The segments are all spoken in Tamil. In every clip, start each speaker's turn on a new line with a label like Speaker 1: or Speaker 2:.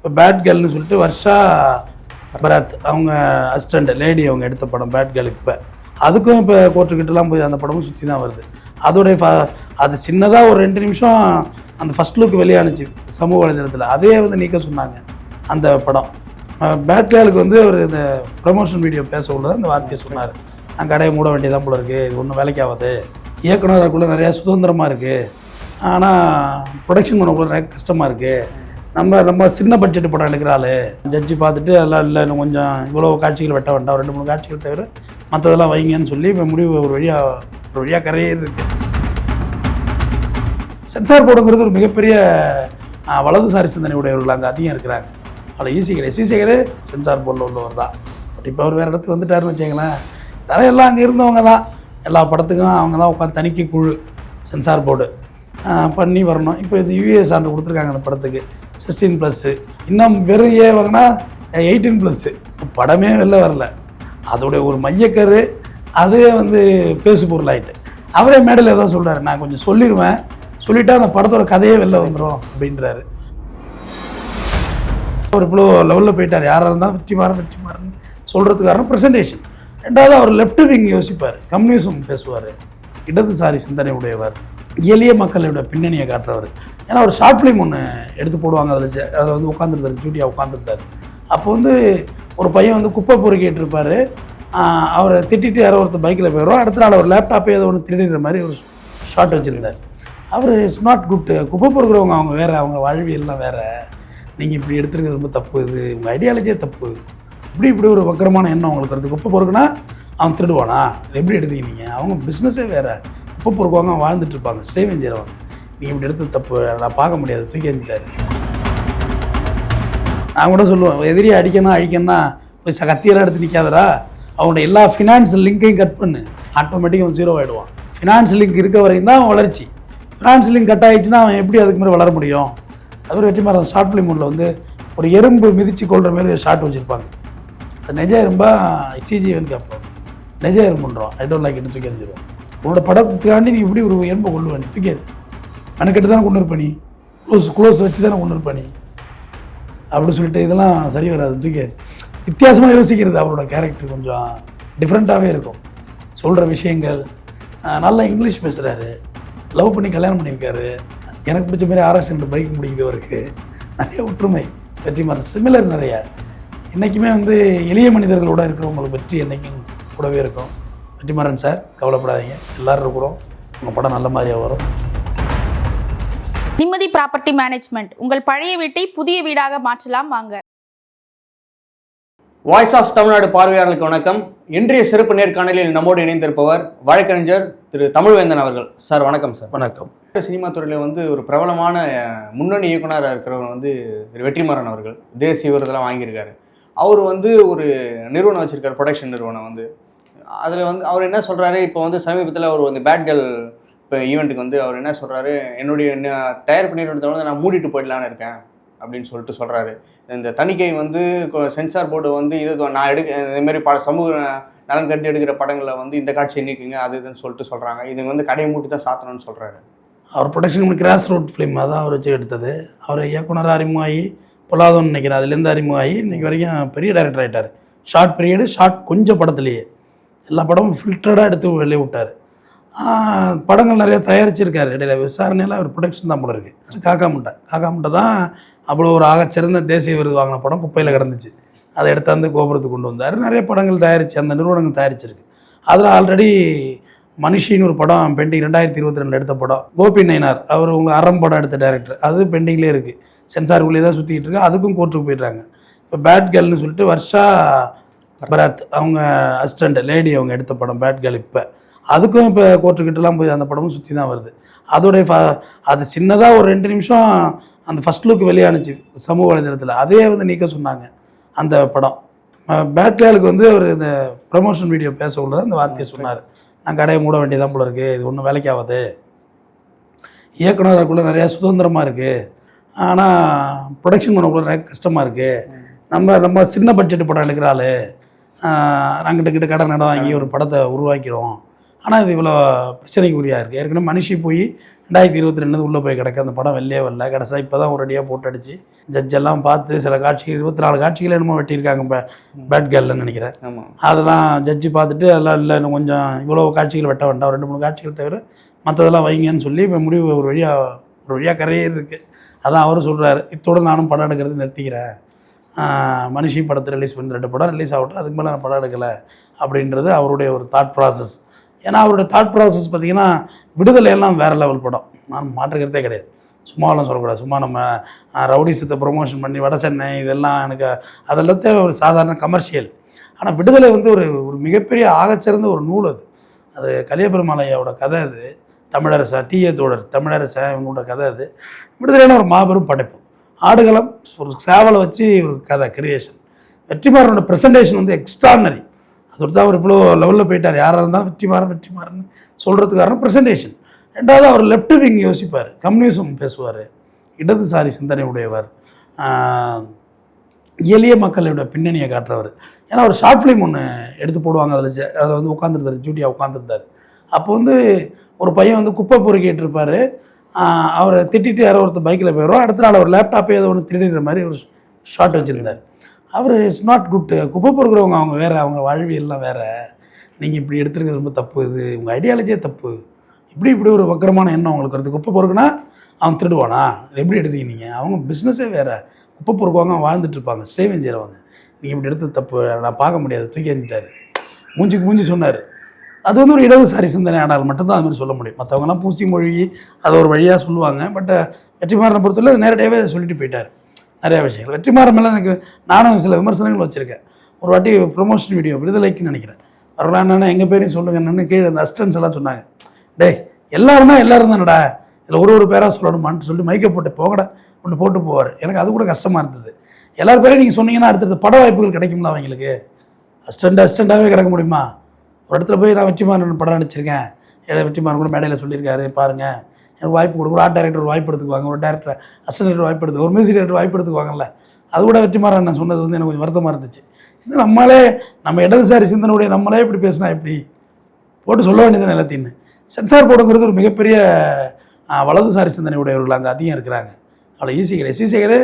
Speaker 1: இப்போ பேட் கேர்ள்னு சொல்லிட்டு வர்ஷா பராத் அவங்க அசிஸ்டண்ட் லேடி அவங்க எடுத்த படம் பேட் கேர்ள். இப்போ அதுக்கும் இப்போ கோர்ட்டுக்கிட்டலாம் போய் அந்த படமும் சுற்றி தான் வருது. அதோடைய அது சின்னதாக ஒரு 2 நிமிஷம் அந்த ஃபஸ்ட் லுக் வெளியானுச்சு சமூக வலைதளத்தில், அதே வந்து நீக்க சொன்னாங்க அந்த படம். பேட் கேர்ளுக்கு வந்து அவர் இந்த ப்ரமோஷன் வீடியோ பேச உள்ளது அந்த வார்த்தையை சொன்னார். நான் கடையை மூட வேண்டியதான் போல இருக்குது, இது ஒன்றும் வேலைக்கு ஆகாது, இயக்குனருக்குள்ளே நிறையா சுதந்திரமாக இருக்குது, ஆனால் ப்ரொடக்ஷன் பண்ணக்குள்ள நிறைய கஷ்டமாக இருக்குது, நம்ம சின்ன பட்ஜெட் படம் எடுக்கிறாள், ஜட்ஜி பார்த்துட்டு எல்லாம் இல்லை இன்னும் கொஞ்சம் இவ்வளோ காட்சிகள் வெட்ட வேண்டாம், 2-3 காட்சிகள் தவிர மற்றதெல்லாம் வைங்கன்னு சொல்லி இப்போ முடிவு ஒரு வழியாக கரையே இருக்குது. சென்சார் போர்டுங்கிறது ஒரு மிகப்பெரிய வலதுசாரி சிந்தனை உடையவர்கள் அங்கே அதிகம் இருக்கிறாங்க. அவ்வளோ ஈஸி கிடையாது. சீசேகர் சென்சார் போர்டில் உள்ளவர் தான். பட் இப்போ அவர் வேறு இடத்துக்கு வந்துட்டாருன்னு வச்சுங்களேன். அதனால் எல்லாம் அங்கே இருந்தவங்க தான், எல்லா படத்துக்கும் அவங்க தான் உட்காந்து தணிக்கை குழு சென்சார் போர்டு பண்ணி வரணும். இப்போ இது யூஏ சான்று கொடுத்துருக்காங்க அந்த படத்துக்கு 16+. இன்னும் வெறும் வாங்கினா 18+. படமே வெளில வரல, அதோடைய ஒரு மையக்கரு அதே வந்து பேசு பொருளாயிட்டு. அவரே மேடையில் எதாவது சொல்கிறாரு, நான் கொஞ்சம் சொல்லிடுவேன், சொல்லிவிட்டா அந்த படத்தோட கதையே வெளில வந்துடும் அப்படின்றாரு. அவர் இவ்வளோ லெவலில் போயிட்டார். யாராக இருந்தாலும் வெற்றிமாறன் சொல்கிறதுக்கான ப்ரெசன்டேஷன். ரெண்டாவது அவர் லெஃப்ட் விங் யோசிப்பார், கம்யூனிசம் பேசுவார், இடதுசாரி சிந்தனை உடையவர், எளிய மக்களோட பின்னணியை காட்டுறவர். ஏன்னா ஒரு ஷார்ட் ஃபிலிம் ஒன்று எடுத்து போடுவாங்க, அதில் வந்து உட்காந்துருந்தார், ஜூடியாக உட்காந்துருந்தார். அப்போ வந்து ஒரு பையன் வந்து குப்பை பொறுக்கிட்டு இருப்பார், அவரை திட்டிட்டு யாரோ ஒருத்தர் பைக்கில் போயிடும், அடுத்த நாள் அவர் லேப்டாப்பே ஏதோ ஒன்று திருடுற மாதிரி ஒரு ஷார்ட் வச்சுருந்தார். அவர் இட்ஸ் நாட் குட். குப்பை பொறுக்கிறவங்க அவங்க வேறு, அவங்க வாழ்வியெல்லாம் வேறு, நீங்கள் இப்படி எடுத்துருக்கிறது ரொம்ப தப்பு, இது உங்கள் ஐடியாலஜியே தப்பு, இப்படி ஒரு வக்கரமான எண்ணம் உங்களுக்கு இருக்குது. குப்பை பொறுக்குனா அவன் திருடுவானா, எப்படி எடுத்தீங்க நீங்கள், அவங்க பிஸ்னஸே வேறு, குப்பை பொறுக்குவாங்க, அவன் வாழ்ந்துட்டு இருப்பாங்க, ஸ்டேவன் செய்கிறவங்க, நீங்கள் இப்படி எடுத்தது தப்பு, நான் பார்க்க முடியாது, தூக்கி எறிஞ்சிட்டாரு. நான் கூட சொல்லுவேன், எதிரியை அழிக்கணும்னா போய் கத்தியெல்லாம் எடுத்து நிற்காதரா, அவனோட எல்லா ஃபினான்ஸ் லிங்கையும் கட் பண்ணு, ஆட்டோமேட்டிக்காக அவன் 0 ஆகிடுவான். ஃபினான்ஸ் லிங்க் இருக்க வரைக்கும் தான் அவன் வளர்ச்சி. ஃபினான்ஸ் லிங்க் கட் ஆகிடுச்சுன்னா அவன் எப்படி அதுக்கு மாதிரி வளர முடியும்? அது ஒரு வெற்றிமாறன் ஷார்ட் ஃபிலிம் ஒன்றில் வந்து ஒரு எறும்பு மிதித்து கொள்கிற மாதிரி ஒரு ஷார்ட் வச்சுருப்பாங்க. அது நிஜ எறும்பா சிஜிவன் கேட்போம், நிஜ எறும்புன்றோம், ஐ டோன்ட் லைக் இட்டு தூக்கி எறிஞ்சிடும். உன்னோட படத்துக்காண்டி நீ இப்படி ஒரு எறும்பை கொள்ளுவேன், நீ தூக்கியாது மெனக்கெட்டு தானே கொண்டு இருப்ப, நீ க்ளோஸ் வச்சு தானே கொண்டு இருப்ப நீ அப்படின்னு சொல்லிட்டு இதெல்லாம் சரி வராது, தூக்கியாது. வித்தியாசமாக யோசிக்கிறது அவரோட கேரக்டர் கொஞ்சம் டிஃப்ரெண்ட்டாகவே இருக்கும். சொல்கிற விஷயங்கள், நல்லா இங்கிலீஷ் பேசுகிறாரு, லவ் பண்ணி கல்யாணம் பண்ணியிருக்காரு, எனக்கு பிடிச்ச மாதிரி RS பைக் முடிக்கிறவருக்கு நிறைய ஒற்றுமை. வெற்றிமாறன் சிமிலர் நிறையா. என்றைக்குமே வந்து எளிய மனிதர்களோட இருக்கிறவங்களுக்கு வெற்றி என்றைக்கும் கூடவே இருக்கும். வெற்றிமாறன் சார் கவலைப்படாதீங்க, எல்லோரும் இருக்கிறோம், உங்கள் படம் நல்ல மாதிரியாக வரும்.
Speaker 2: நிம்மதி ப்ராப்பர்ட்டி மேனேஜ்மெண்ட், உங்கள் பழைய வீட்டை புதிய வீடாக மாற்றலாம் வாங்க.
Speaker 3: வாய்ஸ் ஆஃப் தமிழ்நாடு பார்வையாளர்களுக்கு வணக்கம். இன்றைய சிறப்பு நேர்காணலில் நம்மோடு இணைந்திருப்பவர் வழக்கறிஞர் திரு தமிழ்வேந்தன் அவர்கள். சார் வணக்கம். சார் வணக்கம். சினிமா துறையில் வந்து ஒரு பிரபலமான முன்னணி இயக்குனராக இருக்கிறவர் வந்து வெற்றிமாறன் அவர்கள் தேசிய விருதெல்லாம் வாங்கியிருக்காரு. அவர் வந்து ஒரு நிறுவனம் வச்சுருக்கார், ப்ரொடக்ஷன் நிறுவனம் வந்து. அதில் வந்து அவர் என்ன சொல்கிறாரு, இப்போ வந்து சமீபத்தில் அவர் வந்து பேட் கேர்ள் இப்போ ஈவெண்ட்டுக்கு வந்து அவர் என்ன சொல்கிறாரு, என்னுடைய தயாரிப்பு நிறுவனத்தை வந்து நான் மூடிட்டு போயிடலான்னு இருக்கேன் அப்படின்னு சொல்லிட்டு சொல்கிறாரு. இந்த தணிக்கை வந்து சென்சார் போர்டு வந்து இது நான் இதுமாரி சமூக நலன் கருதி எடுக்கிற படங்களில் வந்து இந்த காட்சி நீக்குங்க அது இதுன்னு சொல்லிட்டு சொல்கிறாங்க. இது வந்து கடையை மூட்டி தான் சாத்தணும்னு சொல்கிறாரு.
Speaker 1: அவர் ப்ரொடக்ஷன் கிராஸ் ரூட் ஃபிலிம் அதான் அவர் வச்சு எடுத்தது. அவர் இயக்குனராக அறிமுகமாகி பொல்லாதோன்னு நினைக்கிறேன், அதுலேருந்து அறிமுகமாகி இன்றைக்கி வரைக்கும் பெரிய டைரக்டர் ஆகிட்டார். ஷார்ட் பீரியடு, ஷார்ட் கொஞ்சம் படத்துலேயே எல்லா படமும் ஃபில்டராக எடுத்து வெளியே விட்டார். படங்கள் நிறையா தயாரிச்சிருக்காரு. இடையில விசாரணையில் அவர் ப்ரொடக்ஷன் தான் போல இருக்குது. காக்கா முட்டை தான் அவ்வளோ ஒரு ஆகச்சிறந்த தேசிய விருது வாங்கின படம் குப்பையில் கிடந்துச்சு. அதை எடுத்தாந்து கோபுரத்துக்கு கொண்டு வந்தார். நிறைய படங்கள் தயாரித்து அந்த நிறுவனங்கள் தயாரிச்சிருக்கு. அதில் ஆல்ரெடி மனுஷின்னு ஒரு படம் பெண்டிங் 2022 எடுத்த படம். கோபி நயினார் அவர் உங்கள் அறம் படம் எடுத்த டைரக்டர், அது பெண்டிங்லேயே இருக்குது, சென்சாருக்குள்ளேயே தான் சுற்றிக்கிட்டு இருக்கு. அதுக்கும் கோர்ட்டுக்கு போயிடுறாங்க. இப்போ பேட் கேர்ள்னு சொல்லிட்டு வர்ஷா பராத் அவங்க அசிஸ்டண்ட் லேடி அவங்க எடுத்த படம் பேட் கேர்ள். இப்போ அதுக்கும் இப்போ கோர்ட்டுக்கிட்டலாம் போய் அந்த படமும் சுற்றி தான் வருது. அதோடைய அது சின்னதாக ஒரு 2 நிமிஷம் அந்த ஃபஸ்ட் லுக் வெளியானுச்சு சமூக வலைதளத்தில், அதே வந்து நீக்க சொன்னாங்க அந்த படம். பேட் கேர்ளுக்கு வந்து அவர் இந்த ப்ரமோஷன் வீடியோ பேச உள்ளது அந்த வார்த்தையை சொன்னார், நான் கடையை மூட வேண்டியதான் போல இருக்குது, இது ஒன்றும் வேலைக்கு ஆகாது, இயக்குனருக்குள்ளே நிறையா சுதந்திரமாக இருக்குது, ஆனால் ப்ரொடக்ஷன் பண்ணக்குள்ள நிறைய கஷ்டமாக இருக்குது, நம்ம சின்ன பட்ஜெட் படம் எடுக்கிறாள், நாங்கிட்ட கடன் வாங்கி ஒரு படத்தை உருவாக்கிறோம், ஆனால் இது இவ்வளோ பிரச்சனைக்கு உரியாக இருக்குது. ஏற்கனவே மனுஷி போய் 2022 உள்ளே போய் கிடக்க அந்த படம் வெளியே வரல. கடைசியாக இப்போ தான் ஒரு அடியாக போட்டு அடிச்சு ஜட்ஜெல்லாம் பார்த்து சில காட்சிகள் 24 காட்சிகள் என்னமோ வெட்டியிருக்காங்க இப்போ பேட் கேர்ள்னு நினைக்கிறேன். அதெல்லாம் ஜட்ஜி பார்த்துட்டு அதெல்லாம் இல்லை இன்னும் கொஞ்சம் இவ்வளோ காட்சிகள் வெட்ட வேண்டாம், 2-3 காட்சிகள் தவிர மற்றதெல்லாம் வைங்கன்னு சொல்லி இப்போ முடிவு ஒரு வழியாக கரையே இருக்குது. அதான் அவரும் சொல்கிறாரு, இத்தோடு நானும் படம் எடுக்கிறது நிறுத்திக்கிறேன், மனுஷி படத்தை ரிலீஸ் பண்ணி 2 படம் ரிலீஸ் ஆகட்டும், அதுக்கு மேலே நான் படம் எடுக்கலை அப்படின்றது அவருடைய ஒரு தாட் ப்ராசஸ். ஏன்னா அவருடைய தாட் ப்ராசஸ் பார்த்திங்கன்னா விடுதலையெல்லாம் வேறு லெவல் படம், நான் மாற்றுக்கிறதே கிடையாது. சும்மாலாம் சொல்லக்கூடாது. சும்மா நம்ம ரவுடிசத்தை ப்ரொமோஷன் பண்ணி வட சென்னை இதெல்லாம் எனக்கு அதெல்லாத்தையும் ஒரு சாதாரண கமர்ஷியல். ஆனால் விடுதலை வந்து ஒரு மிகப்பெரிய ஆகச்சிறந்த ஒரு நூல். அது கலியபெருமாள் ஐயாவோட கதை. அது தமிழரசா டி.ஏ. தோழர் தமிழரசா இவங்களோட கதை. அது விடுதலையான ஒரு மாபெரும் படைப்பு. ஆடுகளம் ஒரு சேவலை வச்சு ஒரு கதை கிரியேஷன். வெற்றிமாறனோட ப்ரெசன்டேஷன் வந்து எக்ஸ்ட்ரானரி. அது தான் அவர் இவ்வளோ லெவலில் போயிட்டார். யாராக இருந்தாலும் வெற்றிமாறன் சொல்கிறதுக்கு காரணம் ப்ரெசன்டேஷன். ரெண்டாவது அவர் லெஃப்ட் விங் யோசிப்பார், கம்யூனிசம் பேசுவார், இடதுசாரி சிந்தனை உடையவர், எளிய மக்களோட பின்னணியை காட்டுறவர். ஏன்னா ஒரு ஷார்ட் ஃபிலிம் ஒன்று எடுத்து போடுவாங்க, அதில் வந்து உட்காந்துருந்தார், ஜூடியா உட்காந்துருந்தார். அப்போ வந்து ஒரு பையன் வந்து குப்பை பொறுக்கிட்டு இருப்பார், அவரை திட்டிட்டு யாரோ ஒருத்தர் பைக்கில் போயிடுவோம், அடுத்த நாள் ஒரு லேப்டாப்பே ஏதோ ஒன்று திருடிற மாதிரி ஒரு ஷார்ட் வச்சுருந்தார். அவர் இட்ஸ் நாட் குட். குப்பை பொறுக்கிறவங்க அவங்க வேறு, அவங்க வாழ்வியெல்லாம் வேறு, நீங்கள் இப்படி எடுத்துருக்கிறது ரொம்ப தப்பு, இது உங்கள் ஐடியாலஜியே தப்பு, இப்படி ஒரு வக்கரமான எண்ணம் உங்களுக்கு வருது. குப்பை பொறுக்குனா அவன் திருடுவானா, இது எப்படி எடுத்துக்கினீங்க, அவங்க பிஸ்னஸே வேறு, குப்பை பொறுக்குவாங்க அவங்க வாழ்ந்துட்டு இருப்பாங்க, ஸ்டேவன் செய்கிறவங்க, நீங்கள் இப்படி எடுத்து தப்பு, நான் பார்க்க முடியாது, தூக்கி எறிஞ்சிட்டாரு, மூஞ்சிக்கு மூஞ்சி சொன்னார். அது வந்து ஒரு இடதுசாரி சிந்தனை ஆனால் மட்டும்தான் அது மாதிரி சொல்ல முடியும். மற்றவங்கலாம் பூசி மொழி அதை ஒரு வழியாக சொல்லுவாங்க. பட் வெற்றிமாறனை பொறுத்தவரை நேரடியாகவே சொல்லிட்டு போயிட்டார் நிறையா விஷயங்கள். வெற்றிமாறன் மேலே எனக்கு நானும் சில விமர்சனங்கள் வச்சுருக்கேன். ஒரு வாட்டி ப்ரொமோஷன் வீடியோ விடுதலைக்குன்னு நினைக்கிறேன், வரலாம் என்னென்னா எங்கள் பேரையும் சொல்லுங்கன்னு கீழே அந்த அசிஸ்டன்ஸ் எல்லாம் சொன்னாங்க. டேய் எல்லாரும் தானடா, இதில் ஒரு பேராக சொல்லணுமான்னு சொல்லி மைக்கை போட்டு போகடா ஒன்று போட்டு போவார். எனக்கு அது கூட கஷ்டமாக இருந்தது. எல்லாரும் பேரையும் நீங்கள் சொன்னீங்கன்னா அடுத்தது பட வாய்ப்புகள் கிடைக்கும்ல அவங்களுக்கு. அசிஸ்டண்ட்டாகவே கிடக்க முடியுமா? ஒரு இடத்துல போய் நான் வெற்றிமாறன் படம் நடிச்சிருக்கேன், வெற்றிமாறன் கூட மேடையில் சொல்லியிருக்காரு, பாருங்கள் எனக்கு வாய்ப்பு கொடுக்கும், ஒரு ஆர்ட் டைரக்டர் வாய்ப்பு எடுத்துக்குவாங்க, ஒரு டேரக்டர் அசிஸ்டன்ட் டைரக்டர் வாய்ப்பு எடுத்து, ஒரு மியூசிக் டைரக்டர் வாய்ப்பு எடுத்துக்குவாங்கல்ல. அது கூட வெற்றிமாறன் நான் சொன்னது வந்து எனக்கு கொஞ்சம் வருத்தமாக இருந்துச்சு. இது நம்ம இடதுசாரி சிந்தனையுடைய நம்மளே இப்படி பேசினா எப்படி போட்டு சொல்ல வேண்டியது எல்லாத்தையும். சென்சார் போர்டுங்கிறது ஒரு மிகப்பெரிய வலதுசாரி சிந்தனை உடையவர்கள் அங்கே அதிகம் இருக்கிறாங்க. அவ்வளோ ஈஸி கிடையாது. சிசேகர்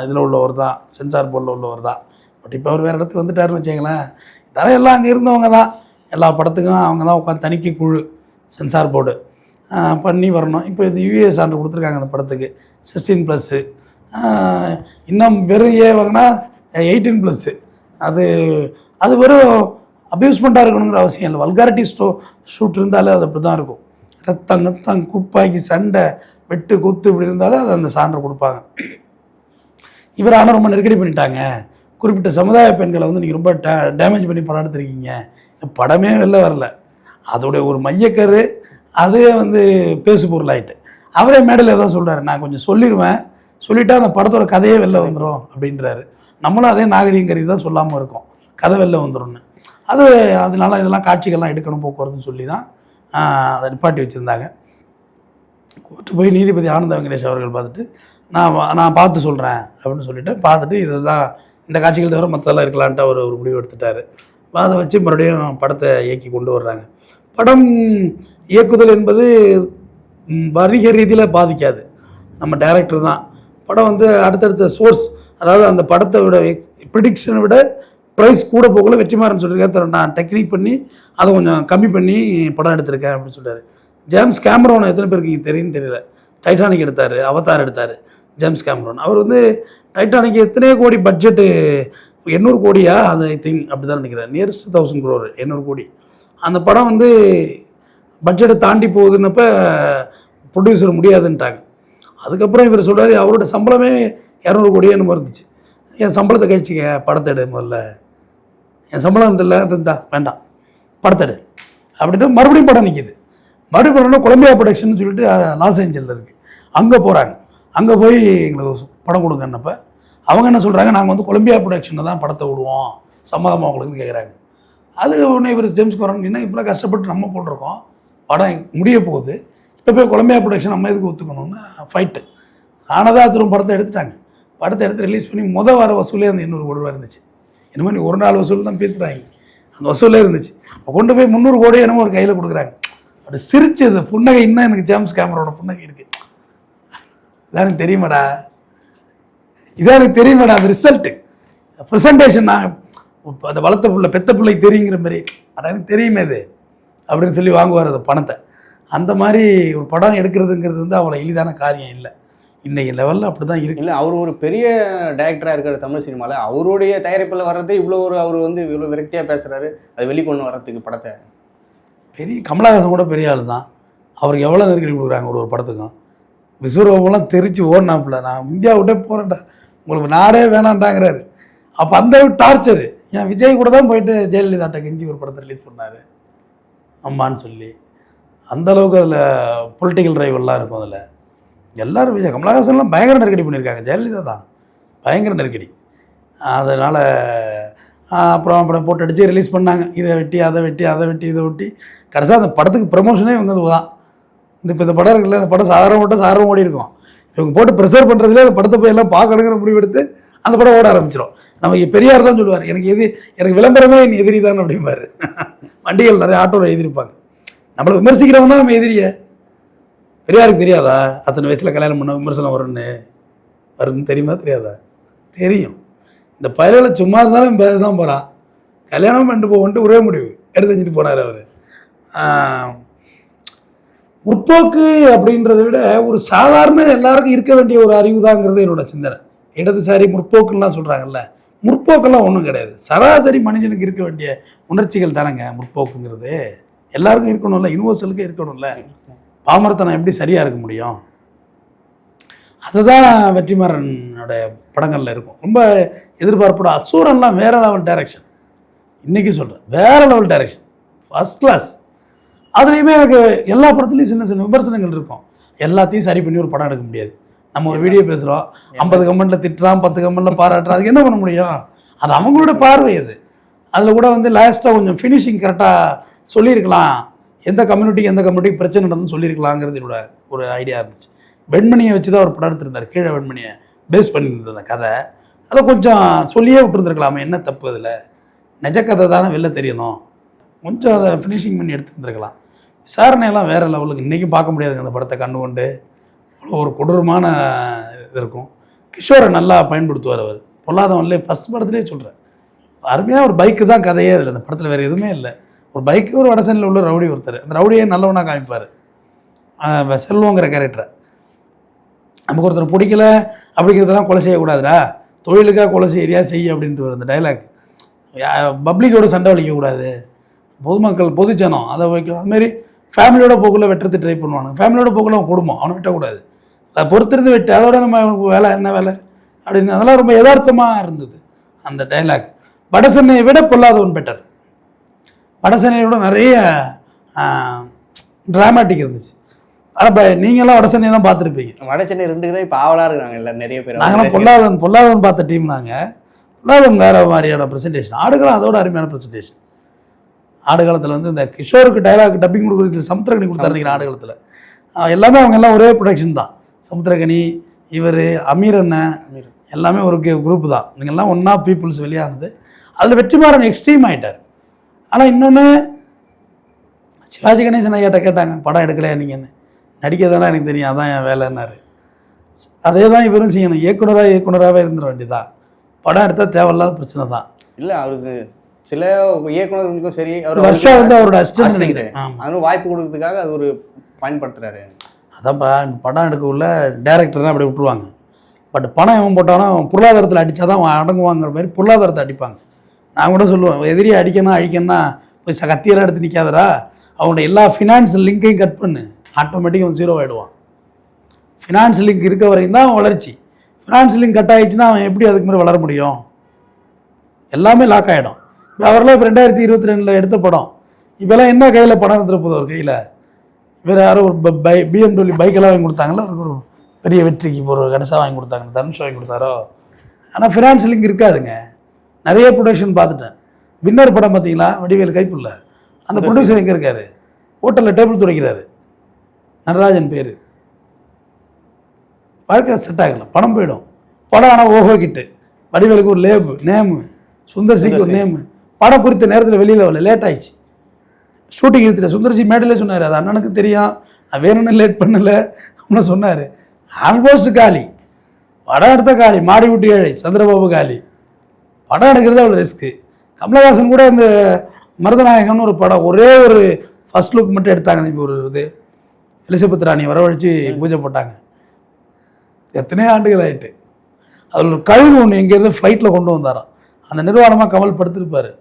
Speaker 1: இதில் உள்ளவர் தான், சென்சார் போர்டில் உள்ளவர் தான். பட் இப்போ அவர் வேறு இடத்துக்கு வந்துட்டாருன்னு வச்சுங்களேன். இதெல்லாம் எல்லாம் அங்கே இருந்தவங்க தான், எல்லா படத்துக்கும் அவங்க தான் உட்காந்து தணிக்கை குழு சென்சார் போர்டு பண்ணி வரணும். இப்போ இது யூஏ சான்று கொடுத்துருக்காங்க அந்த படத்துக்கு 16+. இன்னும் வெறும் வாங்கினா 18+. அது வெறும் அப்யூஸ்மெண்ட்டாக இருக்கணுங்கிற அவசியம் இல்லை. வல்காரிட்டி ஷூட் இருந்தாலே அது அப்படி தான் இருக்கும். ரத்தம் குப்பாக்கி சண்டை வெட்டு குத்து இப்படி இருந்தாலும் அது அந்த சான்றை கொடுப்பாங்க. இவர் ஆனால் ரொம்ப நெருக்கடி பண்ணிட்டாங்க, குறிப்பிட்ட சமுதாய பெண்களை வந்து நீங்கள் ரொம்ப டேமேஜ் பண்ணி படம் எடுத்துருக்கீங்க, படமே வெளில வரல, அதோடைய ஒரு மையக்கரு அதே வந்து பேசு பொருளாயிட்டு. அவரே மேடையில் தான் சொல்கிறாரு, நான் கொஞ்சம் சொல்லிடுவேன், சொல்லிவிட்டா அந்த படத்தோட கதையே வெளில வந்துடும் அப்படின்றாரு. நம்மளும் அதே நாகரீகரி தான் சொல்லாமல் இருக்கோம், கதை வெளில வந்துடும்னு. அதனால இதெல்லாம் காட்சிகள்லாம் எடுக்கணும் போக்குவரத்துன்னு சொல்லி தான் அதை நிப்பாட்டி வச்சுருந்தாங்க. கோர்ட்டு போய் நீதிபதி ஆனந்த வெங்கடேஷ் அவர்கள் பார்த்துட்டு நான் பார்த்து சொல்கிறேன் அப்படின்னு சொல்லிட்டு பார்த்துட்டு இதுதான் இந்த காட்சிகள் தவிர மற்றெல்லாம் இருக்கலான்ட்டு அவர் ஒரு முடிவு எடுத்துட்டார். அதை வச்சு மறுபடியும் படத்தை இயக்கி கொண்டு வர்றாங்க. படம் இயக்குதல் என்பது வணிக ரீதியில் பாதிக்காது, நம்ம டைரக்டர் தான். படம் வந்து அடுத்தடுத்த சோர்ஸ், அதாவது அந்த படத்தை விட ப்ரிடிக்ஷனை விட ப்ரைஸ் கூட போகல வெற்றிமாறன் சொல்லியிருக்காரு, நான் டெக்னிக் பண்ணி அதை கொஞ்சம் கம்மி பண்ணி படம் எடுத்திருக்கேன் அப்படின்னு சொல்கிறார். ஜேம்ஸ் கேமரோன் எத்தனை பேருக்கு தெரியும்னு தெரியல, டைட்டானிக் எடுத்தார், அவதார் எடுத்தார். ஜேம்ஸ் கேமரோன் அவர் வந்து டைட்டானிக் எத்தனையோ கோடி பட்ஜெட்டு, 800 கோடியா அது ஐ திங்க் அப்படி தான் நினைக்கிறேன், நியரஸ்ட் 1000 crore 800 கோடி. அந்த படம் வந்து பட்ஜெட்டை தாண்டி போகுதுன்னப்ப ப்ரொடியூசர் முடியாதுன்ட்டாங்க. அதுக்கப்புறம் இவர் சொல்கிறார், அவரோட சம்பளமே 200 கோடியே என்னமோ இருந்துச்சு, என் சம்பளத்தை கழிச்சிக்க, படத்தை எடு, முதல்ல என் சம்பளம் இல்லை இருந்தா வேண்டாம், படத்தை எடு அப்படின்ட்டு மறுபடியும் படம் நிற்கிது. மறுபடியும் படம்னா கொலம்பியா ப்ரொடக்ஷன் சொல்லிட்டு லாஸ் ஏஞ்சலில் இருக்குது, அங்கே போகிறாங்க. அங்கே போய் எங்களுக்கு படம் கொடுங்கன்னப்ப அவங்க என்ன சொல்கிறாங்க, நாங்கள் வந்து கொலம்பியா ப்ரொடக்ஷனில் தான் படத்தை விடுவோம், சம்மதமாக அவங்களுக்கு கேட்குறாங்க. அது உடனே இவர் ஜேம்ஸ் கேமரோன் என்ன இவ்வளோ கஷ்டப்பட்டு நம்ம போட்டிருக்கோம், படம் முடிய போகுது, இப்போ போய் கொலம்பியா ப்ரொடக்ஷன் நம்ம எதுக்கு ஒத்துக்கணும்னு ஃபைட்டு. ஆனதாக திரும்ப படத்தை எடுத்துட்டாங்க. படத்தை எடுத்து ரிலீஸ் பண்ணி வர வசூலே அந்த 800 கோடி ரூபா இருந்துச்சு. என்னமோ நீ ஒரு நாள் வசூல் தான் பேசுகிறாங்க, அந்த வசூலே இருந்துச்சு. அப்போ கொண்டு போய் 300 கோடி என்னமோ ஒரு கையில் கொடுக்குறாங்க. அப்படி சிரிச்சது புன்னகை இன்னும் எனக்கு ஜேம்ஸ் கேமரோட புன்னகை இருக்கு. இதான் எனக்கு தெரியுமாடா, இதான் எனக்கு தெரியுமாடா அந்த ரிசல்ட்டு ப்ரெசன்டேஷன். நான் அந்த வளர்த்த பிள்ளை பெத்த பிள்ளைக்கு தெரியுங்கிற மாதிரி ஆனால் எனக்கு தெரியுமே இது அப்படின்னு சொல்லி வாங்குவார் அந்த பணத்தை. அந்த மாதிரி ஒரு படம் எடுக்கிறதுங்கிறது வந்து அவ்வளோ எளிதான காரியம் இல்லை. இன்றைக்கி லெவலில் அப்படி தான் இருக்கு.
Speaker 3: இல்லை, அவர் ஒரு பெரிய டைரக்டராக இருக்கிற தமிழ் சினிமாவில் அவருடைய தயாரிப்பில் வர்றது இவ்வளோ அவர் வந்து இவ்வளோ விரக்தியாக பேசுகிறாரு. அது வெளிக்கொண்டு வர்றதுக்கு படத்தை
Speaker 1: பெரிய கமலஹாசன் கூட பெரிய ஆள் தான். அவருக்கு எவ்வளோ நெருக்கடி கொடுக்குறாங்க ஒரு படத்துக்கும். விஸ்வரூபம்லாம் தெரிச்சு ஓடினாப்புல, நான் இந்தியா விட்டே போகிறேன்டா, உங்களுக்கு நாடே வேணான்டாங்கிறாரு. அப்போ அந்த டார்ச்சரு. ஏன் விஜய் கூட தான் போயிட்டு ஜெயலலிதாட்ட கெஞ்சி ஒரு படத்தை ரிலீஸ் பண்ணார் அம்மான்னு சொல்லி. அந்தளவுக்கு அதில் பொலிட்டிக்கல் ட்ரைவெல்லாம் இருக்கும். அதில் எல்லோரும் விஜய் கமலஹாசன்லாம் பயங்கர நெருக்கடி பண்ணியிருக்காங்க. ஜெயலலிதா தான் பயங்கர நெருக்கடி. அதனால் அப்புறம் போட்டு அடித்து ரிலீஸ் பண்ணாங்க. இதை வெட்டி அதை வெட்டி அதை வெட்டி இதை வெட்டி கடைசியாக அந்த படத்துக்கு ப்ரமோஷனே இவங்க தான். இப்போ இந்த படம் இருக்குல்ல, இந்த படம் சாதாரண ஓடி இருக்கும். இவங்க போட்டு ப்ரெசர் பண்ணுறதுலேயே அந்த படத்தை போய் எல்லாம் பார்க்கணுங்கிற முடிவு எடுத்து அந்த படம் ஓட ஆரம்பிச்சிடும். நமக்கு பெரியார் தான் சொல்லுவார், எனக்கு விளம்பரமே என் எதிரி தான் அப்படிம்பாரு. வண்டிகள் நிறைய ஆட்டோவில் எழுதியிருப்பாங்க. நம்மளை விமர்சிக்கிறவங்க தான் நம்ம எதிரியை. பெரியாருக்கு தெரியாதா அத்தனை வயசில் கல்யாணம் பண்ண விமர்சனம் வரும்னு தெரியுமா தெரியாதா? தெரியும். இந்த பயலில் சும்மா இருந்தாலும் பேச தான் போகிறான். கல்யாணம் பண்ணிட்டு போகன்ட்டு ஒரே முடிவு எடுத்து வச்சுட்டு போனார் அவர். முற்போக்கு அப்படின்றத விட ஒரு சாதாரண எல்லாருக்கும் இருக்க வேண்டிய ஒரு அறிவு தாங்கிறது என்னோட சிந்தனை. இடதுசாரி முற்போக்குலாம் சொல்கிறாங்கல்ல, முற்போக்கெல்லாம் ஒன்றும் கிடையாது. சராசரி மனிதனுக்கு இருக்க வேண்டிய உணர்ச்சிகள் தானேங்க முற்போக்குங்கிறது. எல்லாருக்கும் இருக்கணும்ல, யூனிவர்சலுக்கு இருக்கணும்ல. பாமரத்தனம் எப்படி சரியாக இருக்க முடியும்? அதுதான் வெற்றிமாறனோட படங்களில் இருக்கும். ரொம்ப எதிர்பார்ப்போட அசூரன்லாம் வேறு லெவல் டைரக்ஷன். இன்றைக்கி சொல்கிறேன், வேறு லெவல் டைரக்ஷன், ஃபஸ்ட் கிளாஸ். அதுலேயுமே எனக்கு எல்லா படத்துலையும் சின்ன சின்ன விமர்சனங்கள் இருக்கும். எல்லாத்தையும் சரி பண்ணி ஒரு படம் எடுக்க முடியாது. நம்ம ஒரு வீடியோ பேசுகிறோம், 50 கமெண்ட்டில் திட்டுறான், 10 கமெண்ட்டில் பாராட்டுறான். அதுக்கு என்ன பண்ண முடியும்? அது அவங்களோட பார்வை. அது அதில் கூட வந்து லாஸ்ட்டாக கொஞ்சம் ஃபினிஷிங் கரெக்டாக சொல்லியிருக்கலாம். எந்த கம்யூனிட்டிக்கு பிரச்சனை நடந்து சொல்லியிருக்கலாங்கிறது என்னோட ஒரு ஐடியா இருந்துச்சு. வெண்மணியை வச்சு தான் ஒரு படம் எடுத்திருந்தார். கீழே வெண்மணியை பேஸ் பண்ணியிருந்தது அந்த கதை. அதை கொஞ்சம் சொல்லியே விட்டுருந்துருக்கலாமே, என்ன தப்பு அதில்? நிஜ கதை தானே வெளில தெரியணும். கொஞ்சம் அதை ஃபினிஷிங் பண்ணி எடுத்துருந்துருக்கலாம். விசாரணையெல்லாம் வேறு லெவலுக்கு இன்றைக்கும் பார்க்க முடியாதுங்க அந்த படத்தை கண்டு கொண்டு. அவ்வளோ ஒரு கொடூரமான இது இருக்கும். கிஷோரை நல்லா பயன்படுத்துவார் அவர். பொல்லாதவன்லே ஃபஸ்ட் படத்துலேயே சொல்கிறேன், அருமையாக ஒரு பைக்கு தான் கதையே. அதில் அந்த படத்தில் வேறு எதுவுமே இல்லை. ஒரு பைக்கு, ஒரு வடசனில் உள்ள ரவுடி ஒருத்தர். அந்த ரவுடியே நல்லவனாக காமிப்பார், செல்வங்கிற கேரக்டரை. நமக்கு ஒருத்தர் பிடிக்கல அப்படிங்கிறதெல்லாம் கொலை செய்யக்கூடாதுடா, தொழிலுக்காக கொலை செய்யறியா செய்ய அப்படின்ட்டு வரும் அந்த டைலாக். பப்ளிக்கோட சண்டை வலிக்கக்கூடாது, பொதுமக்கள் பொதுஜனம் அதை வைக்கணும். அதுமாரி ஃபேமிலியோட போக்குள்ள வெட்டுறது ட்ரை பண்ணுவாங்க. ஃபேமிலியோட போக்குள்ள அவன் குடும்பம், அவனை வெட்டக்கூடாது, அதை பொறுத்திருந்து வெட்டு, அதோட நம்ம அவனுக்கு வேலை என்ன வேலை அப்படின்னு. அதெல்லாம் ரொம்ப யதார்த்தமாக இருந்தது அந்த டைலாக். வடசென்னையை விட பொல்லாதவன் பெட்டர். வடசென்னையை விட நிறைய ட்ராமாட்டிக் இருந்துச்சு. ஆனால் நீங்களாம் வடசென்னையை தான் பார்த்துருப்பீங்க.
Speaker 3: வடசென்னை 2க்கு தான் இப்போ ஆவலாக இருக்கிறாங்க இல்லை நிறைய பேர்.
Speaker 1: நாங்களாம் பொல்லாதவன் பார்த்த டீம். பொல்லாதவன் வேறு மாதிரியான ப்ரெசன்டேஷன். ஆடுகளும் அதோட அருமையான ப்ரெசன்டேஷன். ஆடுகாலத்தில் வந்து இந்த கிஷோருக்கு டைலாக் டப்பிங் கொடுக்குறது சமுத்திரக்கனி கொடுத்தாருங்க. ஆடுகாலத்தில் எல்லாமே அவங்க எல்லாம் ஒரே ப்ரொடக்ஷன் தான். சமுத்திரக்கனி, இவர், அமீர் அண்ணன் எல்லாமே ஒரு குரூப்பு தான். நீங்கள்லாம் ஒன்றா பீப்புள்ஸ் வெளியானது. அதில் வெற்றிமாறன் எக்ஸ்ட்ரீம் ஆகிட்டார். ஆனால் இன்னொன்று, சிவாஜி கணேசன் ஐயாட்ட கேட்டாங்க, படம் எடுக்கலையா நீங்கன்னு. நடிக்க தானே எனக்கு தெரியும், அதான் என் வேலைன்னாரு. அதே தான் இவரும் செய்யணும். இயக்குனராகவே இருந்துட வேண்டியதான். படம் எடுத்தால் தேவையில்லாத பிரச்சனை தான்.
Speaker 3: இல்லை, அவருக்கு சில இயக்குனர்களுக்கும் சரி,
Speaker 1: வருஷம் வந்து அவரோட அசிஸ்டன்ட் நினைக்கிறேன்.
Speaker 3: அதனால வாய்ப்பு கொடுக்கறதுக்காக அது ஒரு பயன்படுத்துறாரு.
Speaker 1: அதான்ப்பா, படம் எடுக்க உள்ள டேரக்டர் தான் அப்படி விட்டுருவாங்க. பட் பணம் எவன் போட்டானோ பொருளாதாரத்தில் அடித்தா தான் அடங்குவாங்கிற மாதிரி பொருளாதாரத்தை அடிப்பாங்க. நான் கூட சொல்லுவேன், எதிரியை அழிக்கணும்னா போய் கத்தியெல்லாம் எடுத்து நிற்காதரா, அவனோட எல்லா ஃபினான்ஸ் லிங்கையும் கட் பண்ணு, ஆட்டோமேட்டிக்காக அவன் 0 ஆகிடுவான். ஃபினான்ஸ் லிங்க் இருக்க வரைக்கும் தான் வளர்ச்சி. ஃபினான்ஸ் லிங்க் கட் ஆகிடுச்சுன்னா அவன் எப்படி அதுக்கு மாதிரி வளர முடியும்? எல்லாமே லாக் ஆகிடும். இப்போ அவரெல்லாம் இப்போ 2022 எடுத்த படம், இப்போல்லாம் என்ன கையில் படம் எடுத்துகிட்டு போதும் அவர் கையில்? வேறு யாரும் ஒரு BMW பைக்கெல்லாம் வாங்கி கொடுத்தாங்களோ, அவருக்கு ஒரு பெரிய வெற்றிக்கு ஒரு கடைசாக வாங்கி கொடுத்தாங்க, தனுஷ் வாங்கி கொடுத்தாரோ. ஆனால் ஃபினான்ஸ் லிங்க் இருக்காதுங்க. நிறைய ப்ரொடக்ஷன் பார்த்துட்டேன். வின்னர் படம் பார்த்தீங்களா, வடிவேல் கைப்புள்ள, அந்த ப்ரொடியூசர் எங்கே இருக்கார்? ஹோட்டலில் டேபிள் துடைக்கிறாரு, நடராஜன் பேர். வாழ்க்கை செட் ஆகலை, படம் போயிடும். படம் ஆனால் ஓஹோ கிட்டு, வடிவேலுக்கு ஒரு நேமு, சுந்தர் சிக்கு ஒரு நேமு. படம் குறித்த நேரத்தில் வெளியில் வரல, லேட் ஆயிடுச்சு. ஷூட்டிங் எடுத்துட்டு சுந்தர்சி மேடையிலே சொன்னார், அது அண்ணனுக்கு தெரியும், நான் வேணும்னு லேட் பண்ணலை அப்படின்னு சொன்னார். ஆல்மோஸ்ட் காலி படம் எடுத்த காலி, மாடி விட்டு ஏழை, சந்திரபாபு காலி. படம் எடுக்கிறது அவ்வளோ ரிஸ்க்கு. கமலஹாசன் கூட இந்த மருதநாயகம்னு ஒரு படம் ஒரே ஒரு ஃபர்ஸ்ட் லுக் மட்டும் எடுத்தாங்க. இப்போ ஒரு இது எலிசபெத் ராணி வரவழைச்சு பூஜை போட்டாங்க. எத்தனையோ ஆண்டுகள் ஆகிட்டு. அதில் ஒரு கழுகு ஒன்று எங்கேருந்து ஃப்ளைட்டில் கொண்டு வந்தாராம். அந்த நிர்வாணமாக கமல் படுத்திருப்பார்,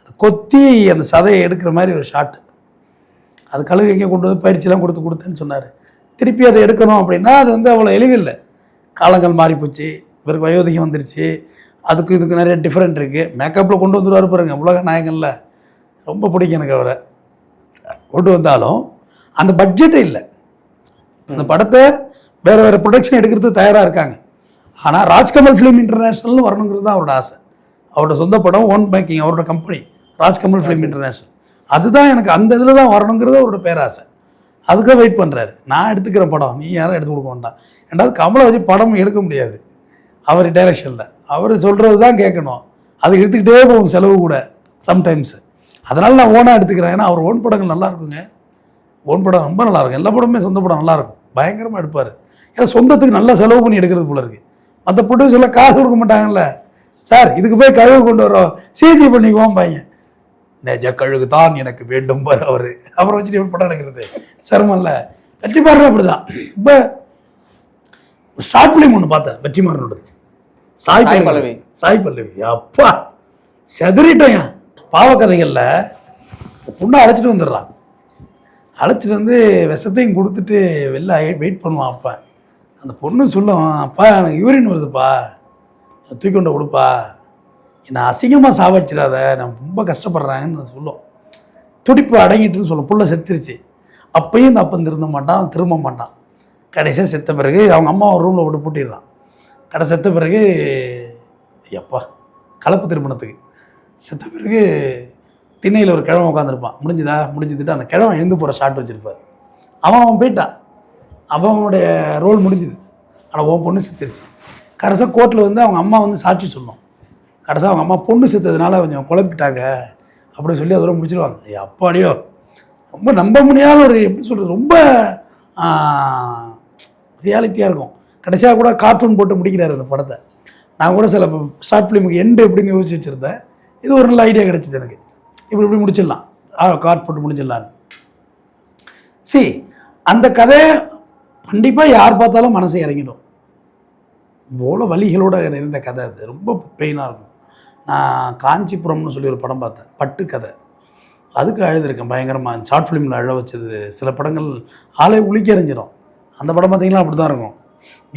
Speaker 1: அது கொத்தி அந்த சதையை எடுக்கிற மாதிரி ஒரு ஷாட்டு. அது கழுகு எங்கே கொண்டு வந்து பயிற்சியெல்லாம் கொடுத்தேன்னு சொன்னார். திருப்பி அதை எடுக்கணும் அப்படின்னா அது வந்து அவ்வளோ எளிதில்லை. காலங்கள் மாறிப்போச்சு, இவருக்கு வயோதிகம் வந்துருச்சு, அதுக்கு இதுக்கு நிறைய டிஃப்ரெண்ட் இருக்குது. மேக்கப்பில் கொண்டு வந்துடுவார் பாருங்க, உலக நாயகனில் ரொம்ப பிடிக்கும் எனக்கு அவரை. கொண்டு வந்தாலும் அந்த பட்ஜெட்டே இல்லை. அந்த படத்தை வேறு வேறு ப்ரொடக்ஷன் எடுக்கிறதுக்கு தயாராக இருக்காங்க. ஆனால் ராஜ்கமல் ஃபிலிம் இன்டர்நேஷ்னல்னு வரணுங்கிறது தான் அவரோட ஆசை. அவரோட சொந்த படம், ஓன் மேக்கிங், அவரோட கம்பெனி ராஜ்கமல் ஃபிலிம் இன்டர்நேஷ்னல். அதுதான் எனக்கு அந்த இதில் தான் வரணுங்கிறது அவரோட பேராசை. அதுக்காக வெயிட் பண்ணுறாரு. நான் எடுத்துக்கிற படம் நீ யாரும் எடுத்து கொடுக்க வேண்டாம். ரெண்டாவது கமலை வச்சு படம் எடுக்க முடியாது அவர் டைரக்ஷனில். அவர் சொல்கிறது தான் கேட்கணும். அது எடுத்துக்கிட்டே போகும் செலவு கூட சம்டைம்ஸு. அதனால் நான் ஓனாக எடுத்துக்கிறேன். ஏன்னா அவர் ஓன் படங்கள் நல்லா இருக்குங்க. ஓன் படம் ரொம்ப நல்லாயிருக்கும். எல்லா படமுமே சொந்த படம் நல்லாயிருக்கும், பயங்கரமாக எடுப்பார். ஏன்னா சொந்தத்துக்கு நல்லா செலவு பண்ணி எடுக்கிறது போல இருக்குது. மற்ற ப்ரொடியூசரில் காசு கொடுக்க மாட்டாங்கல்ல. சார் இதுக்கு போய் கழுகு கொண்டு வரோம், சிஜி பண்ணிக்குவோம் பையன். நெஜ கழுகு தான் எனக்கு வேண்டும் பார் அவர். அப்புறம் வச்சுட்டு எப்படி படம் எடுக்கிறது சிரமம்ல. வெற்றிமாறன் அப்படி தான். இப்போ ஷார்ட் ஃபிலிம் ஒன்று பார்த்தேன் வெற்றிமாறனோட, சாய் பல்லவி. அப்பா செதறிட்டேன். பாவக்கதைகளில் பொண்ணை அழைச்சிட்டு வந்துடுறான். அழைச்சிட்டு வந்து விஷத்தையும் கொடுத்துட்டு வெளில வெயிட் பண்ணுவான். அப்போ அந்த பொண்ணு சொல்லும், அப்பா எனக்கு யூரின் வருதுப்பா, தூக்கி கொண்டு கொடுப்பா, என்னை அசிங்கமாக சாவடிச்சிடாத, நான் ரொம்ப கஷ்டப்படுறாங்கன்னு சொல்லும். துடிப்பு அடங்கிட்டுன்னு சொல்லும். புள்ள செத்துருச்சு. அப்பையும் இந்த அப்பன் திருந்த மாட்டான், திரும்ப மாட்டான். கடைசியாக செத்த பிறகு அவங்க அம்மா ஒரு ரூமில் விட்டு பூட்டிடுறான். செத்த பிறகு எப்பா கலப்பு திருமணத்துக்கு செத்த பிறகு திண்ணையில் ஒரு கிழமை உட்காந்துருப்பான். முடிஞ்சுதுட்டு அந்த கிழமை எழுந்து போகிற ஷாட் வச்சுருப்பார். அவன் போயிட்டான், அவனுடைய ரோல் முடிஞ்சுது. ஆனால் உன் பொண்ணு செத்துருச்சு. கடைசியாக கோர்ட்டில் வந்து அவங்க அம்மா வந்து சாட்சி சொல்லணும். கடைசியாக அவங்க அம்மா பொண்ணு செத்ததுனால கொஞ்சம் குழப்பிட்டாங்க அப்படின்னு சொல்லி அதோட முடிச்சிடுவாங்க. அப்பாடியோ ரொம்ப நம்ப முடியாத ஒரு, எப்படி சொல்கிறது, ரொம்ப ரியாலிட்டியாக இருக்கும். கடைசியாக கூட கார்ட்டூன் போட்டு முடிக்கிறார் அந்த படத்தை. நான் கூட சில ஷார்ட் ஃபிலிமுக்கு எண்டு எப்படின்னு யோசிச்சு வச்சுருந்தேன். இது ஒரு நல்ல ஐடியா கிடச்சிது எனக்கு. இப்படி முடிச்சிடலாம், கார்ட் போட்டு முடிச்சிடலான்னு. அந்த கதையை கண்டிப்பாக யார் பார்த்தாலும் மனசை இறங்கிடும். இவ்வளோ வலிகளோட இருந்த கதை அது. ரொம்ப பெயினாக இருக்கும். நான் காஞ்சிபுரம்னு சொல்லி ஒரு படம் பார்த்தேன், பட்டு கதை. அதுக்கு அழுதுருக்கேன் பயங்கரமாக. ஷார்ட் ஃபிலிமில் அழ வச்சது. சில படங்கள் ஆளை உளிக்க எறிஞ்சிடும். அந்த படம் பார்த்திங்கன்னா அப்படி தான் இருக்கும்.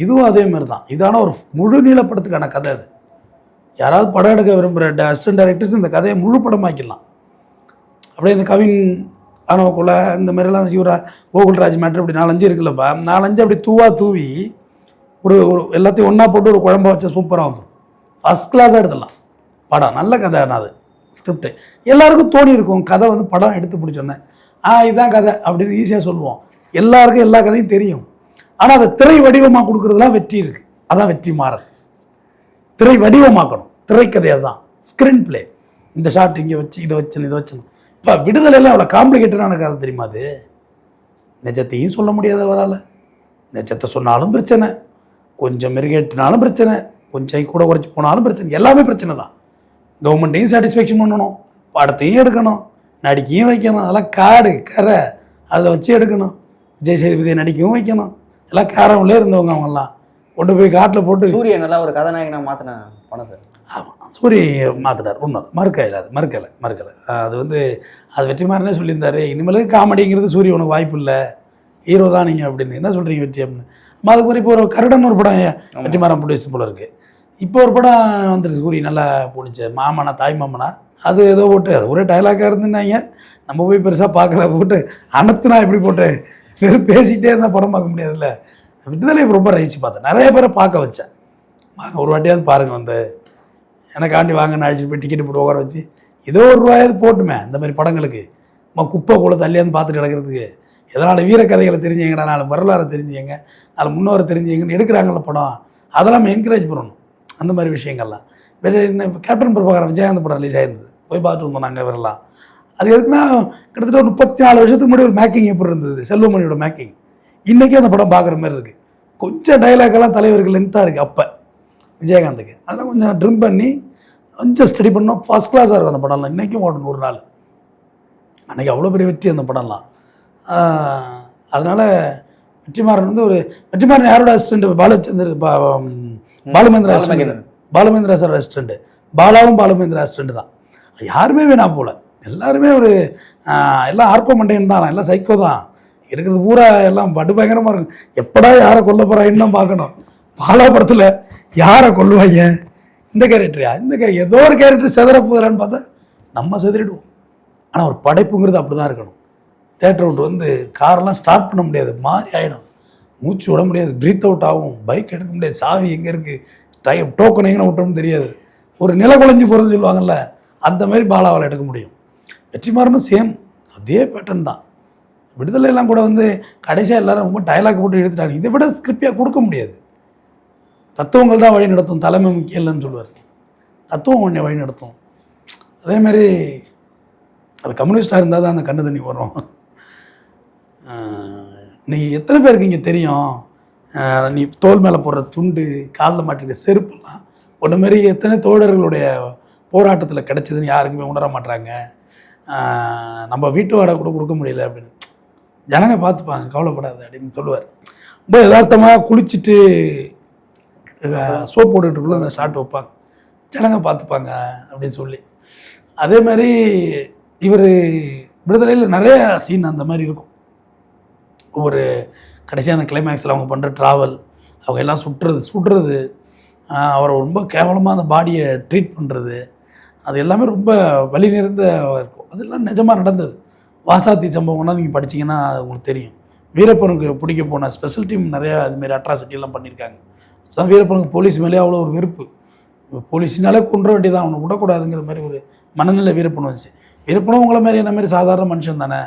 Speaker 1: இதுவும் அதே மாதிரி தான். இதான ஒரு முழு நீளப்படத்துக்கான கதை அது. யாராவது படம் எடுக்க விரும்புகிற அசிஸ்டன்ட் டைரக்டர்ஸ் இந்த கதையை முழு படமாக்கிடலாம். அப்படியே இந்த கவின் ஆனவக்குள்ள இந்த மாதிரிலாம் கோகுல்ராஜ் மேட்ரு இப்படி 4-5 இருக்குல்லப்பா, 4-5 அப்படி தூவி ஒரு எல்லாத்தையும் ஒன்றா போட்டு ஒரு குழம்பு வச்ச சூப்பராக வந்துடும். ஃபஸ்ட் கிளாஸாக எடுத்துடலாம் படம். நல்ல கதை. நான் அது ஸ்கிரிப்டு எல்லாருக்கும் தோணி இருக்கும். கதை வந்து படம் எடுத்து பிடிச்சோன்னே இதுதான் கதை அப்படின்னு ஈஸியாக சொல்லுவோம். எல்லாருக்கும் எல்லா கதையும் தெரியும். ஆனால் அதை திரை வடிவமாக கொடுக்குறதுலாம் வெற்றி இருக்குது. அதான் வெற்றி மாறல். திரை வடிவமாக்கணும். திரைக்கதையை தான் ஸ்க்ரீன் பிளே. இந்த ஷாட் இங்கே வச்சு இதை வச்சு இப்போ விடுதலையெல்லாம் அவ்வளோ காம்ப்ளிகேட்டடான கதை தெரியுமா? அது நிஜத்தையும் சொல்ல முடியாத வரால. நிஜத்தை சொன்னாலும் பிரச்சனை, கொஞ்சம் மெருகேற்றினாலும் பிரச்சனை, கொஞ்சம் கூட குறைச்சி போனாலும் பிரச்சனை. எல்லாமே பிரச்சனை தான். கவர்மெண்ட்டையும் சாட்டிஸ்ஃபேக்ஷன் பண்ணணும், படத்தையும் எடுக்கணும், நடிக்கையும் வைக்கணும். அதெல்லாம் காடு கரை அதில் வச்சு எடுக்கணும். விஜய் சேதுபதியை நடிக்கவும் வைக்கணும். எல்லாம் கேரம்லே இருந்தவங்க அவங்கெல்லாம் கொண்டு போய் காட்டில் போட்டு.
Speaker 3: சூரியன் நல்லா ஒரு கதாநாயகனாக மாற்றின படம் சார்.
Speaker 1: ஆமாம், சூரிய மாற்றினார். உண்மை, மறுக்கலை. அது வந்து அது வெற்றிமாறனே சொல்லியிருந்தாரு, இனிமேலுக்கு காமெடிங்கிறது சூரிய உனக்கு வாய்ப்பு இல்லை, ஹீரோ தான் நீங்கள் அப்படின்னு. என்ன சொல்கிறீங்க வெற்றி அப்படின்னு. அதுக்கு மாதிரி இப்போ ஒரு கருடன் ஒரு படம் வெற்றிமாறன் ப்ரொடியூஸ் போல இருக்குது. இப்போ ஒரு படம் வந்துருக்கு சூரிய, நல்லா போணுச்சு, மாமனா தாய் மாமனா. அது ஏதோ போட்டு அது ஒரே டைலாக்காக இருந்துன்னாங்க. நம்ம போய் பெருசாக பார்க்கல, போட்டு அனத்துனா எப்படி போட்டு வெறும் பேசிகிட்டே இருந்தால் படம் பார்க்க முடியாதுல்ல. விடுதலை ரொம்ப ரசித்து பார்த்தேன். நிறைய பேரை பார்க்க வச்சேன். ஒரு வாட்டியாவது பாருங்கள் வந்து எனக்காண்டி வாங்க, அழைச்சிட்டு போய் டிக்கெட்டு போட்டு உட்கார வச்சு ஏதோ ₹1 போட்டுமே இந்த மாதிரி படங்களுக்கு. குப்பை கூட தள்ளியாந்து பார்த்துட்டு கிடக்கிறதுக்கு. எதனால் வீரக்கதைகளை தெரிஞ்சுங்க, 4 வரலாறு தெரிஞ்சுங்க, 4 முன்னோரை தெரிஞ்சுங்கன்னு எடுக்கிறாங்கள படம். அதெல்லாம் நம்ம என்கரேஜ் பண்ணணும். அந்த மாதிரி விஷயங்கள்லாம். வேறு இந்த கேப்டன் பிரபாகரன் விஜயகாந்த் படம் ரிலீஸ் ஆயிருந்தது, போய் பார்த்துட்டு வந்தோம் நாங்கள். வரலாம் அது எதுக்குன்னா கிட்டத்தட்ட ஒரு 34 வருஷத்துக்கு முன்னாடி ஒரு மேக்கிங் எப்படி இருந்தது, செல்வமணியோட மேக்கிங். இன்றைக்கி அந்த படம் பார்க்குற மாதிரி இருக்குது. கொஞ்சம் டைலாக்கெல்லாம் தலைவருக்கு லென்த்தாக இருக்குது அப்போ விஜயகாந்துக்கு. அதெல்லாம் கொஞ்சம் ட்ரிம் பண்ணி கொஞ்சம் ஸ்டடி பண்ணோம். ஃபஸ்ட் கிளாஸாக இருக்கும் அந்த படம்லாம். இன்றைக்கும் ஓடணும் ஒரு நாள். அன்றைக்கி அவ்வளோ பெரிய வெற்றி அந்த படம்லாம். அதனால் வெற்றிமாறன் வந்து வெற்றிமாறன் யாரோட assistant? Balu Mahendra sir assistant. பாலாவும் Balu Mahendra assistant தான். யாருமே வேணா போல, எல்லாருமே எல்லாம் ஆர்கோ மண்டையன் தான், எல்லாம் சைக்கோ தான். எடுக்கிறது பூரா எல்லாம் படுபயங்கரமாக இருக்கும். எப்படா யாரை கொல்ல போகிறான்னு தான் பார்க்கணும். பாலா படத்தில் யாரை கொல்லுவாங்க, இந்த கேரக்டரையா, இந்த கேரக்டர், ஏதோ ஒரு கேரக்டர் செதற போகிறான்னு பார்த்தா நம்ம செதறிடுவோம். ஆனால் ஒரு படைப்புங்கிறது அப்படி தான் இருக்கணும். தேட்டர் விட்டு காரெல்லாம் ஸ்டார்ட் பண்ண முடியாது, மாறி ஆகிடும், மூச்சு விட முடியாது, ப்ரீத் அவுட் ஆகும், பைக் எடுக்க முடியாது, சாவி எங்கே இருக்குது, டோக்கன் எங்கே விட்டோம்னு தெரியாது, ஒரு நில குலைஞ்சி போகிறதுன்னு சொல்லுவாங்கள்ல, அந்த மாதிரி பாலாவால் எடுக்க முடியும். வெற்றிமாறனும் சேம் அதே பேட்டர்ன் தான். விடுதலையெல்லாம் கூட கடைசியாக எல்லாரும் ரொம்ப டைலாக் போட்டு எடுத்துட்டாங்க. இதை விட ஸ்கிரிப்டியாக கொடுக்க முடியாது. தத்துவங்கள் தான் வழி நடத்தும், தலைமை முக்கியம் இல்லைன்னு சொல்லுவார். தத்துவம் ஒன்றை வழி நடத்தும். அதேமாதிரி அது கம்யூனிஸ்டாக இருந்தால் தான் அந்த கண்ணு தண்ணி வரும். நீ எத்தனை பேருக்கு இங்கே தெரியும், நீ தோல் மேலே போடுற துண்டு, காலில் மாட்டிக்கிற செருப்பெல்லாம் ஒன்று மாரி எத்தனை தோழர்களுடைய போராட்டத்தில் கிடைச்சதுன்னு யாருக்குமே உணர மாட்டாங்க. நம்ம வீட்டு வாடகை கூட கொடுக்க முடியல அப்படின்னு ஜனங்க பார்த்துப்பாங்க, கவலைப்படாது அப்படின்னு சொல்லுவார். ரொம்ப யதார்த்தமாக குளிச்சுட்டு சோப் போட்டுக்கிட்டுக்குள்ளே அந்த ஷார்ட் வைப்பாங்க, ஜனங்க பார்த்துப்பாங்க அப்படின்னு சொல்லி. அதே மாதிரி இவர் விடுதலையில் நிறைய சீன் அந்த மாதிரி இருக்கும். ஒவ்வொரு கடைசியாக அந்த கிளைமேக்ஸில் அவங்க பண்ணுற ட்ராவல், அவங்க எல்லாம் சுடுறது, அவரை ரொம்ப கேவலமாக அந்த பாடியை ட்ரீட் பண்ணுறது, அது எல்லாமே ரொம்ப வலி நிறைந்த இருக்கும். அதெல்லாம் நிஜமாக நடந்தது. வாசாத்தி சம்பவம்லாம் நீங்கள் படிச்சிங்கன்னா அது உங்களுக்கு தெரியும். வீரப்பனுக்கு பிடிக்க போன ஸ்பெஷல் டீம் நிறையா அதுமாரி அட்ராசிட்டிலாம் பண்ணியிருக்காங்க. அதுதான் வீரப்பனுக்கு போலீஸ் மேலே அவ்வளோ ஒரு வெறுப்பு. போலீஸ்னாலே கொன்ற வேண்டியதான், அவனை விடக்கூடாதுங்கிற மாதிரி ஒரு மனநிலை வீரப்பன் வந்துச்சு. வீரப்பனும் உங்களை மாதிரி என்ன மாதிரி சாதாரண மனுஷன் தானே,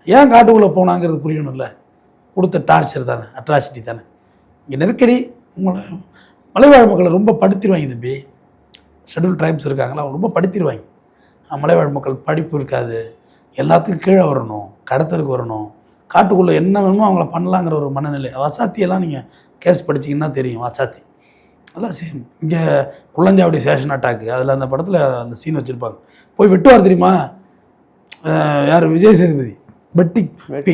Speaker 1: ஏன் காட்டுக்குள்ளே போனாங்கிறது புரியணும்ல. கொடுத்த டார்ச்சர் தானே, அட்ராசிட்டி தானே. இங்கே நெருக்கடி உங்களை மலைவாழ் மக்களை ரொம்ப படுத்திடுவாங்க தம்பி. ஷெட்யூல் ட்ரைப்ஸ் இருக்காங்களா, அவங்க ரொம்ப படுத்திடுவாங்க. மலைவாழ் மக்கள் படிப்பு இருக்காது, எல்லாத்துக்கும் கீழே வரணும், கடத்தலுக்கு வரணும், காட்டுக்குள்ளே என்ன வேணுமோ அவங்கள பண்ணலாங்கிற ஒரு மனநிலை. வாசாத்தியெல்லாம் நீங்கள் கேஸ் படிச்சிங்கன்னா தெரியும். வாசாத்தி அதெல்லாம் சேம். இங்கே குள்ளஞ்சாவடி ஸ்டேஷன் அட்டாக்கு, அதில் அந்த படத்தில் அந்த சீன் வச்சுருப்பாங்க. போய் வெட்டுவார் தெரியுமா, யார், விஜய் சேதுபதி. வெட்டி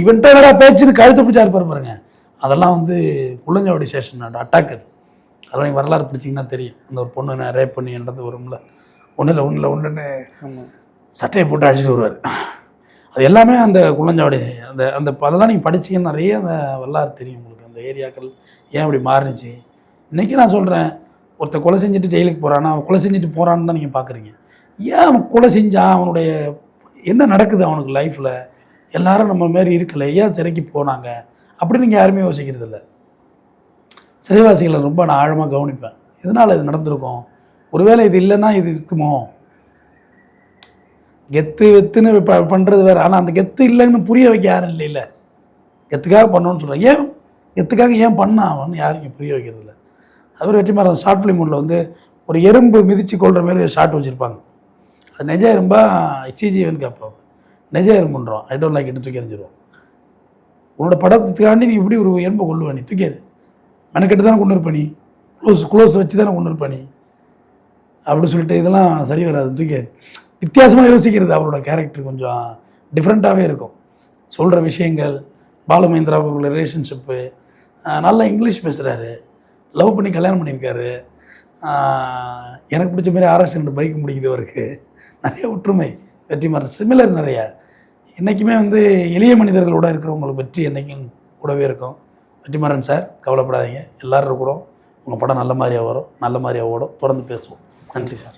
Speaker 1: இவன்ட்டா பேச்சுன்னு கழுத்து பிடிச்சா இருப்பார் பாருங்க. அதெல்லாம் குள்ளஞ்சாவடி ஸ்டேஷன் அட்டாக். அது அதெல்லாம் நீங்கள் வரலாறு பிடிச்சிங்கன்னா தெரியும். அந்த ஒரு பொண்ணு ரேப் பண்ணி நடந்து வரும்ல, ஒன்றுன்னு சட்டையை போட்டு அடிச்சுட்டு வருவார். அது எல்லாமே அந்த குள்ளஞ்சாவடி அந்த அதெல்லாம் நீங்கள் படிச்சிங்கன்னா நிறைய அந்த வரலாறு தெரியும் உங்களுக்கு. அந்த ஏரியாக்கள் ஏன் அப்படி மாறினுச்சு. இன்றைக்கி நான் சொல்கிறேன், ஒருத்தர் கொலை செஞ்சுட்டு ஜெயிலுக்கு போகிறான்னா, அவன் கொலை செஞ்சுட்டு போகிறான்னு தான் நீங்கள் பார்க்குறீங்க. ஏன் அவன் கொலை செஞ்சான், அவனுடைய என்ன நடக்குது அவனுக்கு லைஃப்பில், எல்லாரும் நம்ம மாரி இருக்கல, ஏன் சிறைக்கு போனாங்க அப்படின்னு நீங்கள் யாருமே யோசிக்கிறது இல்லை. சிறைவாசிகளை ரொம்ப நான் ஆழமாக கவனிப்பேன். எதனால் இது நடந்திருக்கும், ஒருவேளை இது இல்லைன்னா இது இருக்குமோ. கெத்து வெத்துன்னு பண்ணுறது வேறு, ஆனால் அந்த கெத்து இல்லைன்னு புரிய வைக்க யாரும் இல்லை. கெத்துக்காக பண்ணணும்னு சொல்கிறேன். ஏன் கெத்துக்காக ஏன் பண்ணான் அவன் யாரும் இங்கே புரிய வைக்கிறது இல்லை. அது ஒரு வெற்றிமாறன் ஷார்ட் ஃபிலிம் ஒன்றில் ஒரு எறும்பு மிதித்து கொள்கிற மாதிரி ஒரு ஷார்ட் வச்சுருப்பாங்க. அது நெஜ எறும்பா சிஜிவன்னு கேட்பாங்க. நெஜ எறும்புன்றோம், ஐ டோன்ட் லைக் இட்டு தூக்கி எறிஞ்சிருவோம். உன்னோட படத்துக்காண்டி நீ இப்படி ஒரு எறும்பை கொள்ளுவ, நீ தூக்கியாது மெனக்கெட்டு தானே கொண்டு இருப்ப, நீ க்ளோஸ் வச்சு தானே கொண்டு இருப்ப நீ அப்படின்னு சொல்லிட்டு இதெல்லாம் சரி வராது, தூக்கியாது. வித்தியாசமாக யோசிக்கிறது அவரோட கேரக்டர் கொஞ்சம் டிஃப்ரெண்ட்டாகவே இருக்கும். சொல்கிற விஷயங்கள், பாலுமேந்திராவுக்குள்ள ரிலேஷன்ஷிப்பு, நல்லா இங்கிலீஷ் பேசுகிறாரு, லவ் பண்ணி கல்யாணம் பண்ணியிருக்காரு, எனக்கு பிடிச்ச மாதிரி RS2 பைக் முடிக்குது அவருக்கு, நிறைய ஒற்றுமை. வெற்றிமாறன் சிமிலர் நிறையா. என்றைக்குமே எளிய மனிதர்களோட இருக்கிறவங்களுக்கு வெற்றி என்றைக்கும் கூடவே இருக்கும். வெற்றிமாறன் சார் கவலைப்படாதீங்க, எல்லோரும் இருக்கிறோம். உங்கள் படம் நல்ல மாதிரியாக வரும், நல்ல மாதிரியாக ஓடும். தொடர்ந்து பேசுவோம். நன்றி சார்.